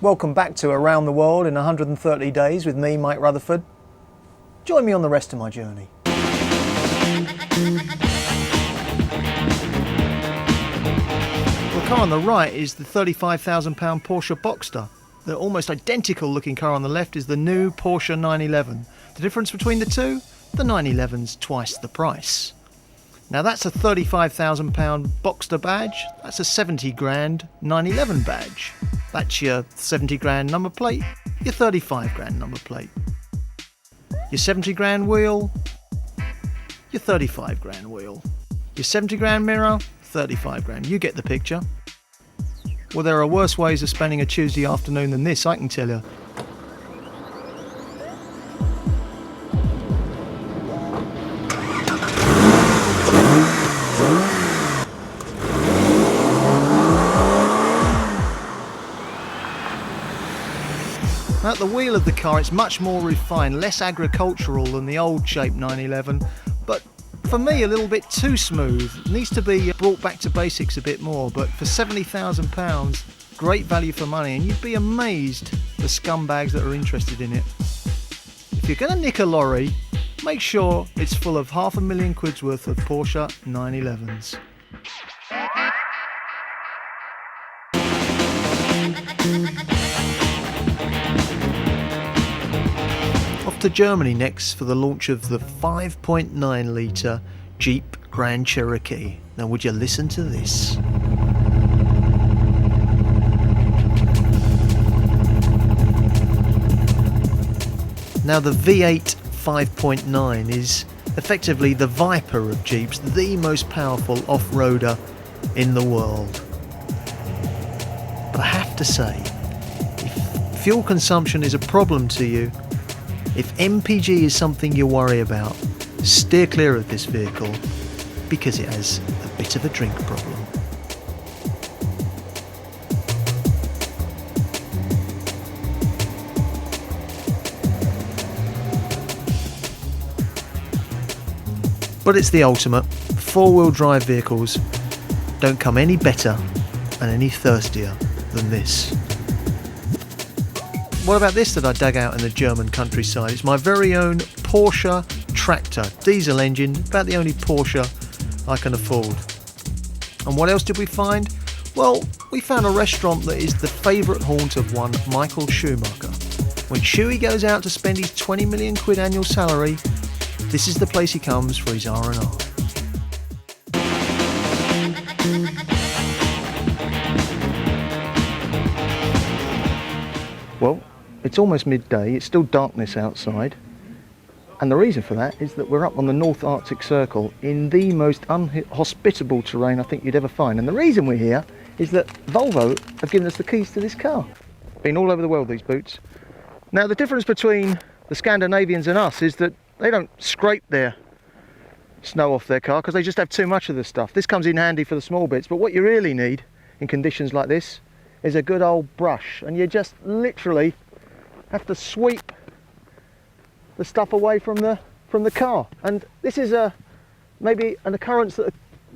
Welcome back to Around the World in 130 Days with me, Mike Rutherford. Join me on the rest of my journey. The car on the right is the £35,000 Porsche Boxster. The almost identical looking car on the left is the new Porsche 911. The difference between the two? The 911's twice the price. Now that's a £35,000 Boxster badge, that's a 70 grand 911 badge. That's your 70 grand number plate, your 35 grand number plate. Your 70 grand wheel, your 35 grand wheel. Your 70 grand mirror, 35 grand. You get the picture. Well, there are worse ways of spending a Tuesday afternoon than this, I can tell you. At the wheel of the car, it's much more refined, less agricultural than the old shape 911, but for me a little bit too smooth. It needs to be brought back to basics a bit more, but for £70,000, great value for money, and you'd be amazed the scumbags that are interested in it. If you're going to nick a lorry, make sure it's full of £500,000 worth of Porsche 911s. Off to Germany next for the launch of the 5.9 litre Jeep Grand Cherokee. Now would you listen to this? Now the V8 5.9 is effectively the Viper of Jeeps, the most powerful off-roader in the world. But I have to say, if fuel consumption is a problem to you, if MPG is something you worry about, steer clear of this vehicle because it has a bit of a drink problem. But it's the ultimate. Four-wheel drive vehicles don't come any better and any thirstier than this. What about this that I dug out in the German countryside? It's my very own Porsche tractor, diesel engine, about the only Porsche I can afford. And what else did we find? Well, we found a restaurant that is the favourite haunt of one Michael Schumacher. When Shuey goes out to spend his 20 million quid annual salary, this is the place he comes for his R&R. Well, it's almost midday, it's still darkness outside, and the reason for that is that we're up on the North Arctic Circle in the most unhospitable terrain I think you'd ever find. And the reason we're here is that Volvo have given us the keys to this car. Been all over the world, these boots. Now the difference between the Scandinavians and us is that they don't scrape their snow off their car because they just have too much of this stuff. This comes in handy for the small bits, but what you really need in conditions like this is a good old brush, and you just literally have to sweep the stuff away from the car. And this is maybe an occurrence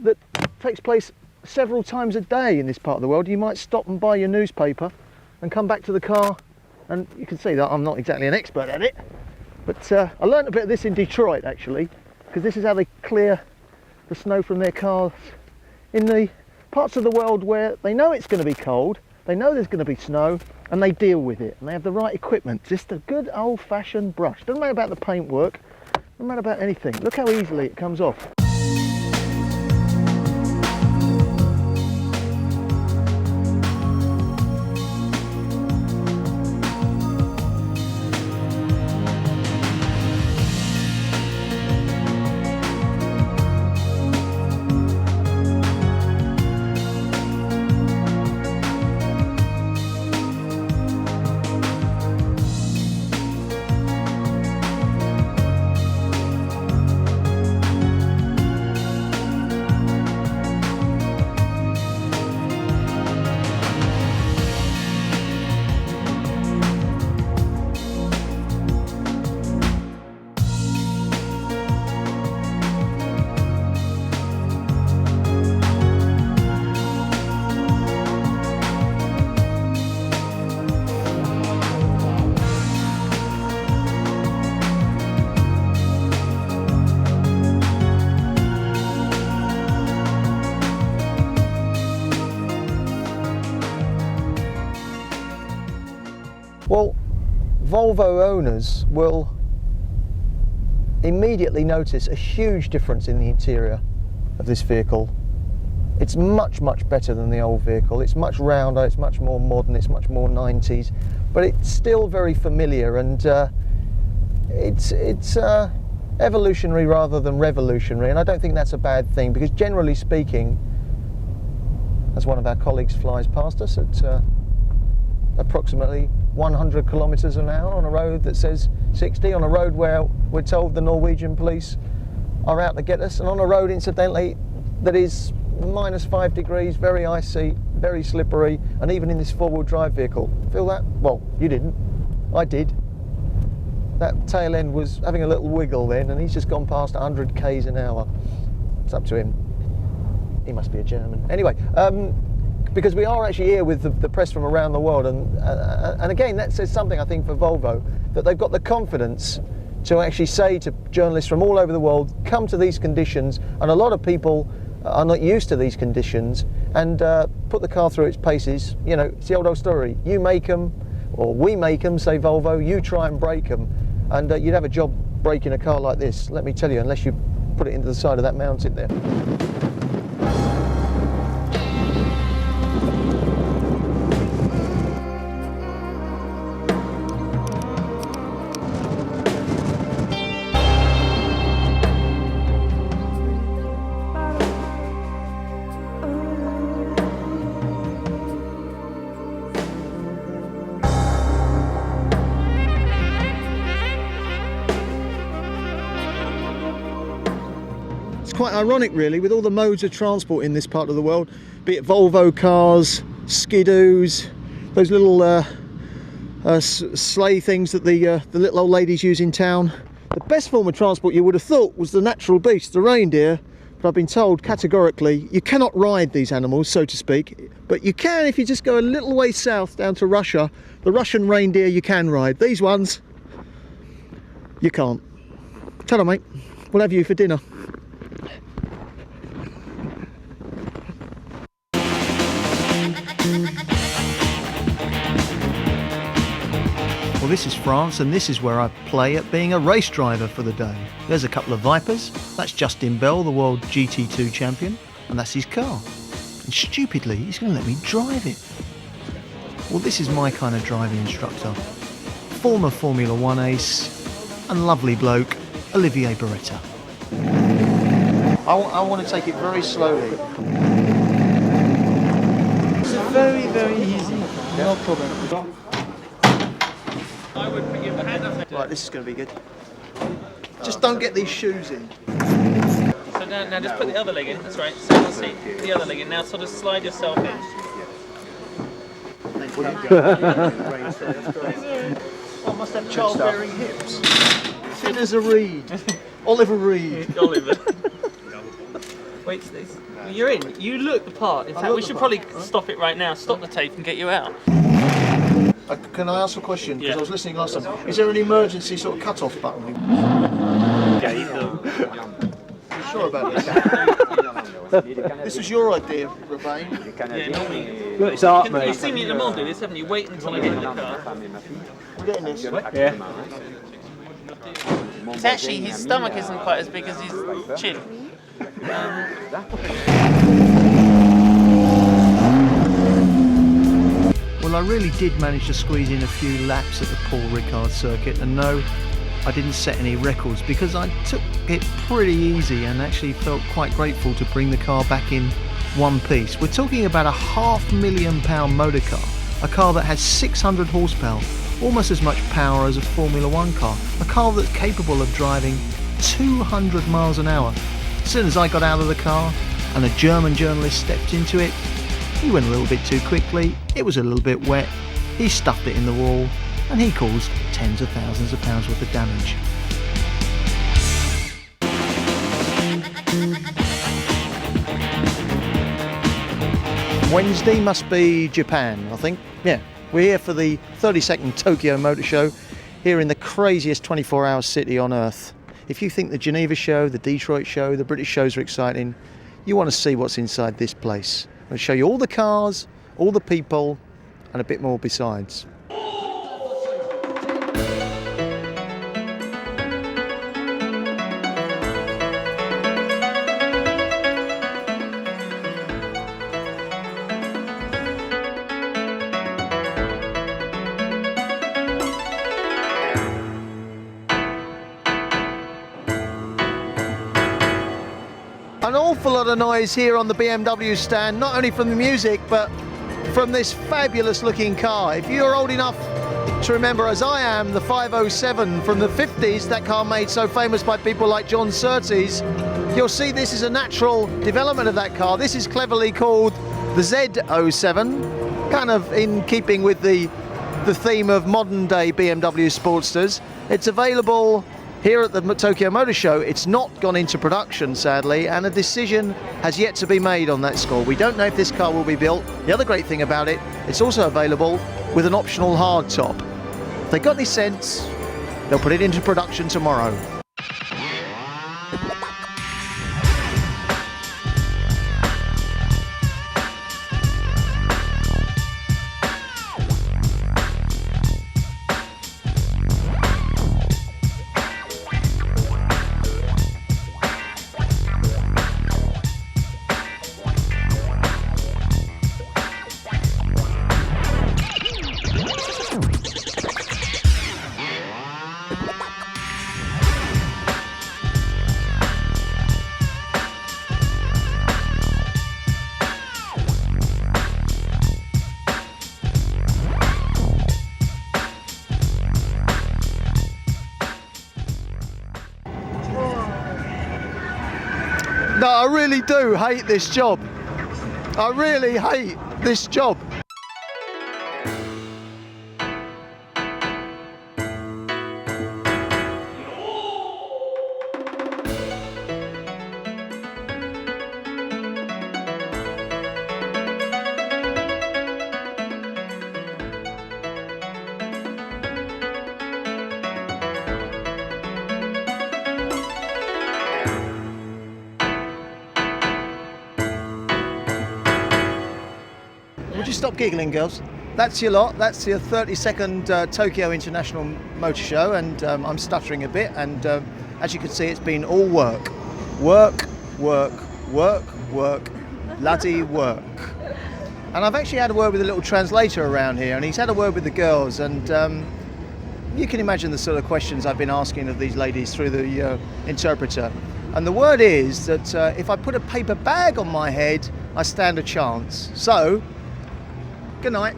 that takes place several times a day in this part of the world. You might stop and buy your newspaper and come back to the car, and you can see that I'm not exactly an expert at it, but I learned a bit of this in Detroit actually, because this is how they clear the snow from their cars in the parts of the world where they know it's going to be cold, they know there's going to be snow, and they deal with it, and they have the right equipment. Just a good old-fashioned brush. Doesn't matter about the paintwork, doesn't matter about anything. Look how easily it comes off. Volvo owners will immediately notice a huge difference in the interior of this vehicle. It's much better than the old vehicle. It's much rounder, it's much more modern, it's much more 90s, but it's still very familiar, and it's evolutionary rather than revolutionary, and I don't think that's a bad thing, because generally speaking, as one of our colleagues flies past us at approximately 100 kilometers an hour on a road that says 60, on a road where we're told the Norwegian police are out to get us, and on a road, incidentally, that is -5 degrees, very icy, very slippery, and even in this four-wheel drive vehicle. Feel that? Well, you didn't. I did. That tail end was having a little wiggle then, and he's just gone past 100 k's an hour. It's up to him. He must be a German. Anyway, because we are actually here with the press from around the world, and again, that says something, I think, for Volvo, that they've got the confidence to actually say to journalists from all over the world, come to these conditions, and a lot of people are not used to these conditions, and put the car through its paces. You know, it's the old story. You make them, or we make them, say Volvo, you try and break them, and you'd have a job breaking a car like this, let me tell you, unless you put it into the side of that mountain there. Quite ironic really, with all the modes of transport in this part of the world, be it Volvo cars, skidoos, those little sleigh things that the little old ladies use in town. The best form of transport, you would have thought, was the natural beast, the reindeer, but I've been told categorically you cannot ride these animals, so to speak, but you can if you just go a little way south down to Russia. The Russian reindeer you can ride. These ones you can't. Tell them, mate, we'll have you for dinner. Well, this is France, and this is where I play at being a race driver for the day. There's a couple of Vipers. That's Justin Bell, the world GT2 champion, and that's his car. And stupidly, he's going to let me drive it. Well, this is my kind of driving instructor. Former Formula One ace and lovely bloke, Olivier Beretta. I want to take it very slowly. It's very easy. No problem. I would put your hand up. Right, this is going to be good. Just don't get these shoes in. So now just put the other leg in. That's right. Sit on the seat. Put the other leg in. Now sort of slide yourself in. I must have childbearing hips. Thin as a reed. Oliver Reed. Oliver. Wait, you're in. You look the part. In fact, we should probably stop it right now. Stop the tape and get you out. Can I ask a question? Because Yeah. I was listening last time. Is there an emergency sort of cut-off button? Okay, so. You sure about this? This was your idea, Ravane. Yeah, normally. Look, it's art, You've mate. seen me in the mall do this, haven't you? Wait until I get in the car. I'm getting this. Yeah. It's actually, his stomach isn't quite as big as his chin. Well, I really did manage to squeeze in a few laps at the Paul Ricard circuit, and no, I didn't set any records because I took it pretty easy and actually felt quite grateful to bring the car back in one piece. We're talking about a £500,000 motor car, a car that has 600 horsepower, almost as much power as a Formula One car, a car that's capable of driving 200 miles an hour. As soon as I got out of the car and a German journalist stepped into it, he went a little bit too quickly, it was a little bit wet, he stuffed it in the wall, and he caused tens of thousands of pounds worth of damage. Wednesday must be Japan, I think. Yeah, we're here for the 32nd Tokyo Motor Show, here in the craziest 24-hour city on earth. If you think the Geneva show, the Detroit show, the British shows are exciting, you want to see what's inside this place. I'll show you all the cars, all the people, and a bit more besides. An awful lot of noise here on the BMW stand, not only from the music, but from this fabulous looking car. If you're old enough to remember, as I am, the 507 from the 50s, that car made so famous by people like John Surtees, you'll see this is a natural development of that car. This is cleverly called the Z07, kind of in keeping with the theme of modern day BMW Sportsters. It's available here at the Tokyo Motor Show. It's not gone into production, sadly, and a decision has yet to be made on that score. We don't know if this car will be built. The other great thing about it, it's also available with an optional hardtop. If they got any sense, they'll put it into production tomorrow. No, I really do hate this job. I really hate this job. Would you stop giggling, girls? That's your lot. That's your 32nd Tokyo International Motor Show, and I'm stuttering a bit, and as you can see, it's been all work. Work, work, work, work, bloody work. And I've actually had a word with a little translator around here, and he's had a word with the girls, and you can imagine the sort of questions I've been asking of these ladies through the interpreter. And the word is that if I put a paper bag on my head, I stand a chance. So, good night.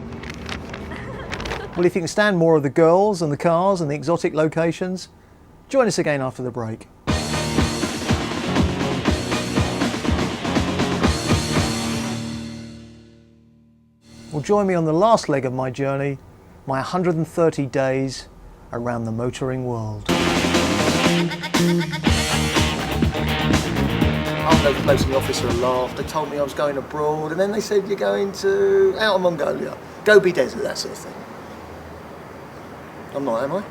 Well, if you can stand more of the girls and the cars and the exotic locations, join us again after the break. Well, join me on the last leg of my journey, my 130 days around the motoring world. They placed the officer and laughed. They told me I was going abroad, and then they said you're going to Outer Mongolia, Gobi Desert, that sort of thing. I'm not, am I?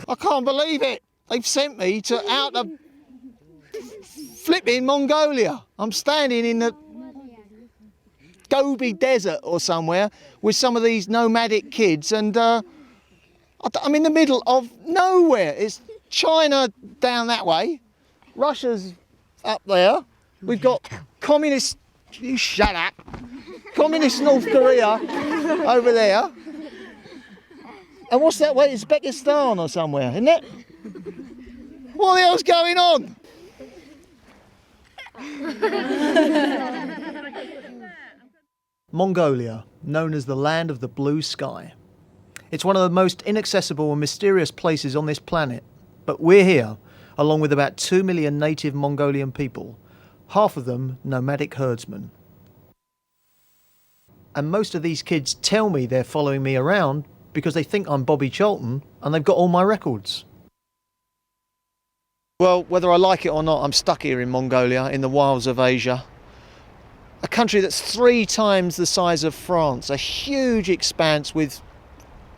I can't believe it. They've sent me to out of flipping Mongolia. I'm standing in the Gobi Desert or somewhere with some of these nomadic kids, and I'm in the middle of nowhere. It's China down that way, Russia's up there. We've got communist, you shut up, communist North Korea over there. And what's that way? Uzbekistan or somewhere, isn't it? What the hell's going on? Mongolia, known as the land of the blue sky. It's one of the most inaccessible and mysterious places on this planet. But we're here, along with about 2 million native Mongolian people, half of them nomadic herdsmen. And most of these kids tell me they're following me around because they think I'm Bobby Charlton and they've got all my records. Well, whether I like it or not, I'm stuck here in Mongolia, in the wilds of Asia. A country that's 3 times the size of France, a huge expanse with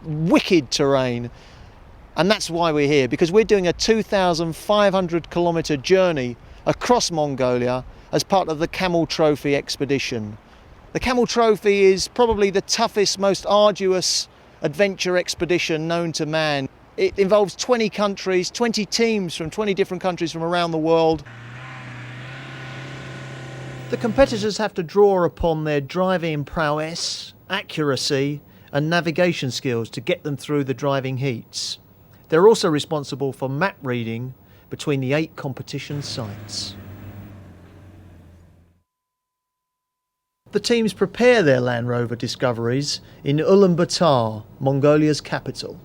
wicked terrain. And that's why we're here, because we're doing a 2,500 kilometre journey across Mongolia as part of the Camel Trophy expedition. The Camel Trophy is probably the toughest, most arduous adventure expedition known to man. It involves 20 countries, 20 teams from 20 different countries from around the world. The competitors have to draw upon their driving prowess, accuracy and navigation skills to get them through the driving heats. They're also responsible for map reading between the 8 competition sites. The teams prepare their Land Rover discoveries in Ulaanbaatar, Mongolia's capital.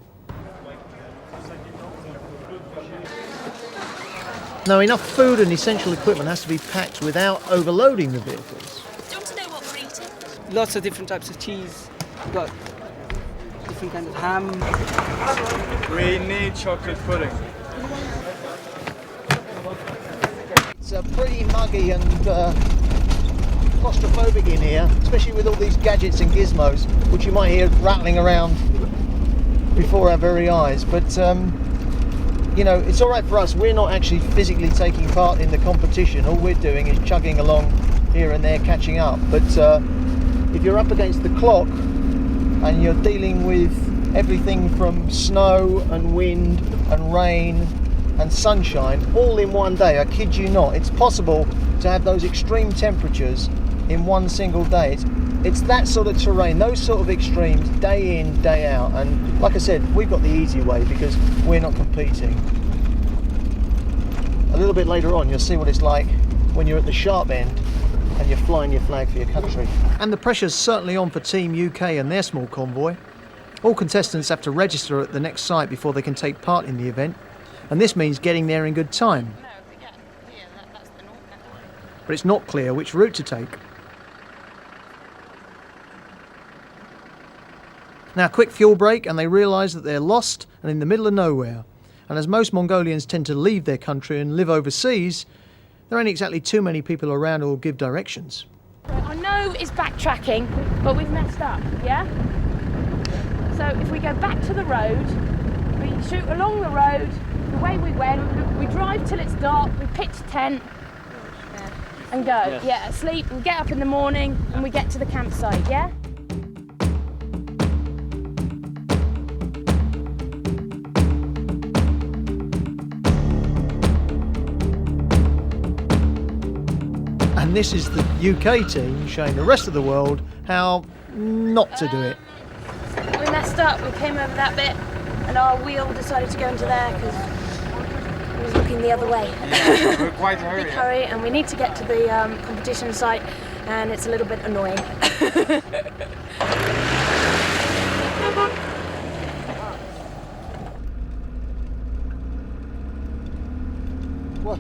Now, enough food and essential equipment has to be packed without overloading the vehicles. Do you want to know what we're eating? Lots of different types of cheese. We've got different kinds of ham. We need chocolate pudding. It's pretty muggy and claustrophobic in here, especially with all these gadgets and gizmos, which you might hear rattling around before our very eyes. But you know, it's all right for us. We're not actually physically taking part in the competition. All we're doing is chugging along here and there, catching up. But if you're up against the clock and you're dealing with everything from snow and wind and rain and sunshine all in one day, I kid you not, it's possible to have those extreme temperatures in one single day. It's that sort of terrain, those sort of extremes, day in, day out. And like I said, we've got the easy way because we're not competing. A little bit later on, you'll see what it's like when you're at the sharp end and you're flying your flag for your country. And the pressure's certainly on for Team UK and their small convoy. All contestants have to register at the next site before they can take part in the event. And this means getting there in good time. But it's not clear which route to take. Now, quick fuel break and they realise that they're lost and in the middle of nowhere. And as most Mongolians tend to leave their country and live overseas, there aren't exactly too many people around who will give directions. I know it's backtracking, but we've messed up, yeah? So if we go back to the road, we shoot along the road, the way we went, we drive till it's dark, we pitch a tent and go. Yes. Yeah, sleep, we get up in the morning and we get to the campsite, yeah? And this is the UK team showing the rest of the world how not to do it. We messed up, we came over that bit and our wheel decided to go into there because it was looking the other way. Yeah, we're quite hurry. Big hurry and we need to get to the competition site and it's a little bit annoying. Well,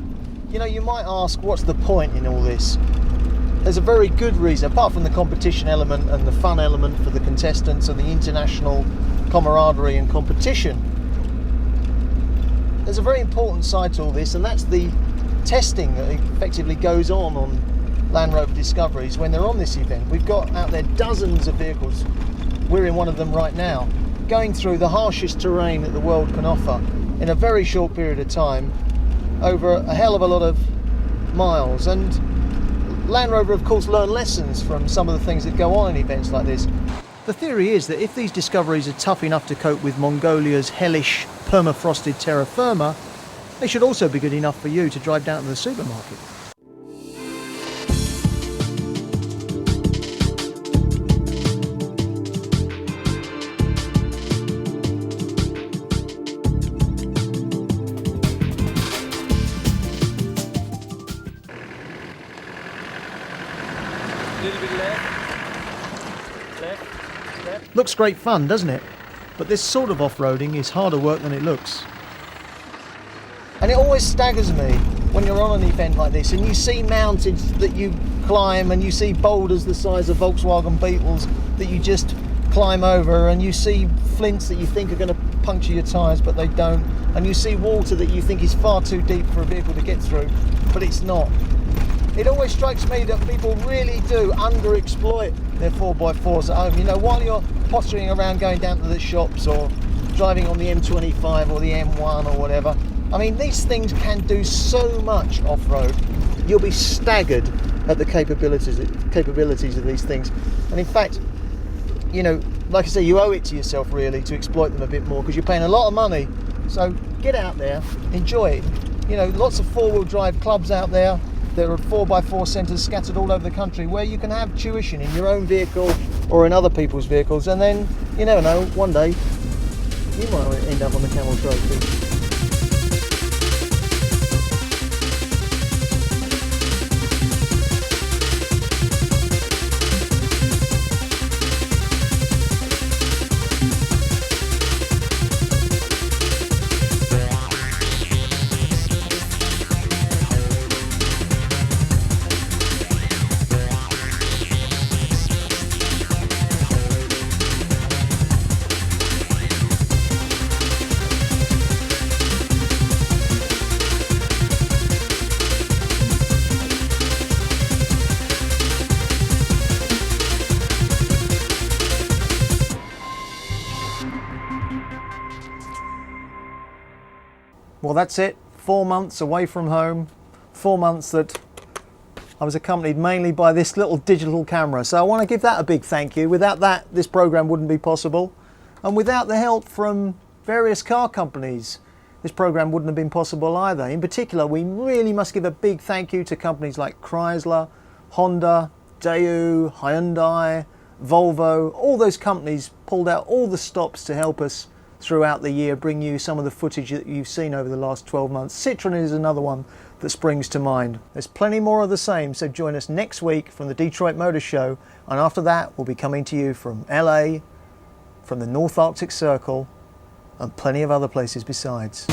you know, you might ask, what's the point in all this? There's a very good reason, apart from the competition element and the fun element for the contestants and the international camaraderie and competition. There's a very important side to all this, and that's the testing that effectively goes on Land Rover Discoveries when they're on this event. We've got out there dozens of vehicles, we're in one of them right now, going through the harshest terrain that the world can offer in a very short period of time, over a hell of a lot of miles. And Land Rover, of course, learn lessons from some of the things that go on in events like this. The theory is that if these discoveries are tough enough to cope with Mongolia's hellish permafrosted terra firma, they should also be good enough for you to drive down to the supermarket. Looks great fun, doesn't it? But this sort of off-roading is harder work than it looks. And it always staggers me when you're on an event like this and you see mountains that you climb and you see boulders the size of Volkswagen Beetles that you just climb over, and you see flints that you think are going to puncture your tyres but they don't, and you see water that you think is far too deep for a vehicle to get through, but it's not. It always strikes me that people really do underexploit their 4x4s at home. You know, while you're pottering around going down to the shops or driving on the M25 or the M1 or whatever. I mean, these things can do so much off-road. You'll be staggered at the capabilities of these things. And in fact, you know, like I say, you owe it to yourself really to exploit them a bit more, because you're paying a lot of money. So get out there, enjoy it. You know, lots of four-wheel drive clubs out there. There are 4x4 centres scattered all over the country where you can have tuition in your own vehicle or in other people's vehicles, and then, you never know, one day you might end up on the Camel Trophy. Well, that's it. 4 months away from home. 4 months that I was accompanied mainly by this little digital camera. So I want to give that a big thank you. Without that, this program wouldn't be possible. And without the help from various car companies, this program wouldn't have been possible either. In particular, we really must give a big thank you to companies like Chrysler, Honda, Daewoo, Hyundai, Volvo. All those companies pulled out all the stops to help us throughout the year, bring you some of the footage that you've seen over the last 12 months. Citroen is another one that springs to mind. There's plenty more of the same, so join us next week from the Detroit Motor Show, and after that we'll be coming to you from LA, from the North Arctic Circle, and plenty of other places besides.